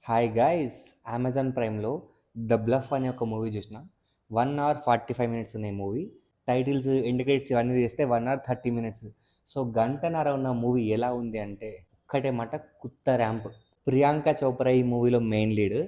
Hi guys, Amazon ప్రైమ్‌లో 'The Bluff' అనే ఒక మూవీ చూసిన. 1 అవర్ 45 మినిట్స్ ఉంది మూవీ. టైటిల్స్, ఎండ్ క్రెడిట్స్ ఇవన్నీ తీస్తే 1 అవర్ 30 మినిట్స్. సో, గంటన్నర ఉన్న మూవీ ఎలా ఉంది అంటే ఒక్కటే మాట, కుత్త ర్యాంప్. ప్రియాంక చోప్రా ఈ మూవీలో మెయిన్ లీడ్.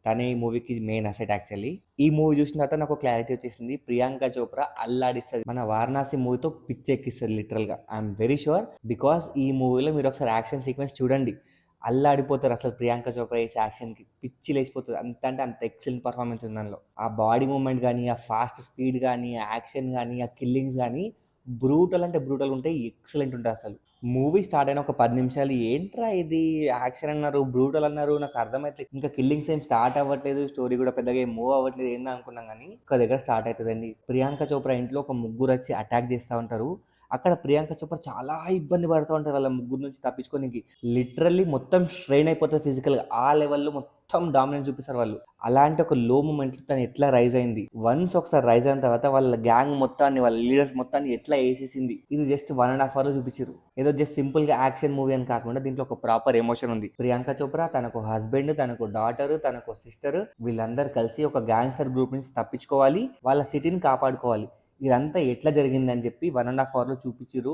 తనే ఈ మూవీకి మెయిన్ అసెట్ యాక్చువల్లీ. ఈ మూవీ చూసిన తర్వాత నాకు క్లారిటీ వచ్చేసింది. ప్రియాంక చోప్రా అల్లాడిస్తది. మన 'వారణాసి' మూవీతో పిచ్చెక్కిస్తది లిటరల్‌గా. I'm very sure. బికాస్ ఈ మూవీలో మీరు ఒకసారి యాక్షన్ సీక్వెన్స్ చూడండి. అల్లాడిపోతారు అసలు. ప్రియాంక చోప్రా చేసే యాక్షన్కి పిచ్చి లేచిపోతుంది. అంత అంటే అంత ఎక్సలెంట్ పర్ఫార్మెన్స్ ఉంది దానిలో. ఆ బాడీ మూమెంట్ కానీ, ఆ ఫాస్ట్ స్పీడ్ కానీ, ఆ యాక్షన్ కానీ, ఆ కిల్లింగ్స్ కానీ బ్రూటల్ అంటే బ్రూటల్ ఉంటాయి. ఎక్సలెంట్ ఉంటాయి అసలు. మూవీ స్టార్ట్ అయిన ఒక 10 నిమిషాలు ఏంట్రా ఇది, యాక్షన్ అన్నారు, బ్రూటల్ అన్నారు, నాకు అర్థమైతే ఇంకా కిల్లింగ్స్ ఏం స్టార్ట్ అవ్వట్లేదు, స్టోరీ కూడా పెద్దగా ఏం మూవ్ అవ్వట్లేదు ఏందా అనుకున్నాం. కానీ ఒక దగ్గర స్టార్ట్ అవుతుందండి. ప్రియాంక చోప్రా ఇంట్లో ఒక ముగ్గురు వచ్చి అటాక్ చేస్తూ ఉంటారు. అక్కడ ప్రియాంక చోప్రా చాలా ఇబ్బంది పడుతూ ఉంటారు వాళ్ళ ముగ్గురు నుంచి తప్పించుకోనికి. లిటరల్లీ మొత్తం స్ట్రెయిన్ అయిపోతుంది ఫిజికల్గా. ఆ లెవెల్లో మొత్తం డామినేట్ చూపిస్తారు వాళ్ళు. అలాంటి ఒక లో మూమెంట్ తను ఎట్లా రైజ్ అయింది, వన్స్ ఒకసారి రైజ్ అయిన తర్వాత వాళ్ళ గ్యాంగ్ మొత్తాన్ని, వాళ్ళ లీడర్స్ మొత్తాన్ని ఎట్లా వేసేసింది. ఇది జస్ట్ 1.5 hours చూపించారు. ఏదో జస్ట్ సింపుల్ గా యాక్షన్ మూవీ అని కాకుండా దీంట్లో ఒక ప్రాపర్ ఎమోషన్ ఉంది. ప్రియాంక చోప్రా తనకు హస్బెండ్, తనకు డాటర్, తనకు సిస్టర్, వీళ్ళందరూ కలిసి ఒక గ్యాంగ్స్టర్ గ్రూప్ నుంచి తప్పించుకోవాలి, వాళ్ళ సిటీని కాపాడుకోవాలి. ఇదంతా ఎట్లా జరిగిందని చెప్పి 1.5 hours చూపించారు.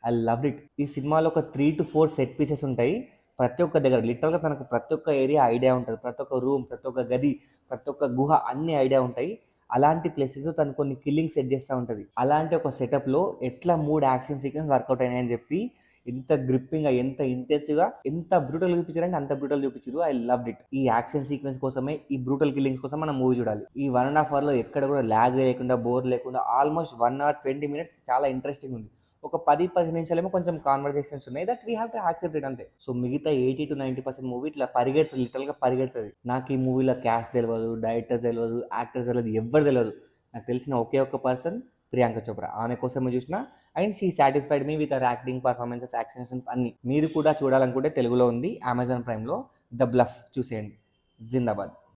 I love it. ఈ సినిమాలో ఒక 3 to 4 సెట్ పీసెస్ ఉంటాయి. ప్రతి ఒక్క దగ్గర లిటరల్గా తనకు ప్రతి ఒక్క ఏరియా ఐడియా ఉంటుంది. ప్రతి ఒక్క రూమ్, ప్రతి ఒక్క గది, ప్రతి ఒక్క గుహ అన్ని ఐడియా ఉంటాయి. అలాంటి ప్లేసెస్ తను కొన్ని కిల్లింగ్ సెట్ చేస్తూ ఉంటుంది. అలాంటి ఒక సెటప్లో ఎట్లా 3 యాక్షన్ సీక్వెన్స్ వర్కౌట్ అయినాయని చెప్పి ఎంత గ్రిప్పింగ్గా, ఎంత ఇంటెన్స్గా, ఎంత బ్రూటల్ చూపించారంటే అంత బ్రూటల్ చూపించారు. I love it. ఈ యాక్షన్ సీక్వెన్స్ కోసమే, ఈ బ్రూటల్ కిల్లింగ్స్ కోసం మనం మూవీ చూడాలి. ఈ 1.5 hours ఎక్కడ కూడా ల్యాగ్ లేకుండా, బోర్ లేకుండా, ఆల్మోస్ట్ 1 hour 20 minutes చాలా ఇంట్రెస్టింగ్ ఉంది. ఒక 10-15 నిమిషాలేమో కొంచెం కాన్వర్జేషన్స్ ఉన్నాయి. That we have to accept it అంతే. సో మిగతా 80-90% మూవీ ఇట్లా పరిగెడుతుంది, లిటరల్గా పరిగెడుతుంది. నాకు ఈ మూవీలో క్యాస్ట్ తెలియదు, డైరెక్టర్స్ తెలియదు, యాక్టర్స్ తెలియదు, ఎవ్వరు తెలియదు. నాకు తెలిసిన ఒకే ఒక్క పర్సన్ ప్రియాంక చోప్రా. ఆమె కోసమే చూసిన. And she satisfied me with our acting, performances, actions అన్ని. మీరు కూడా చూడాలనుకుంటే తెలుగులో ఉంది అమెజాన్ ప్రైమ్లో 'ద బ్లఫ్' చూసేయండి. జిందాబాద్.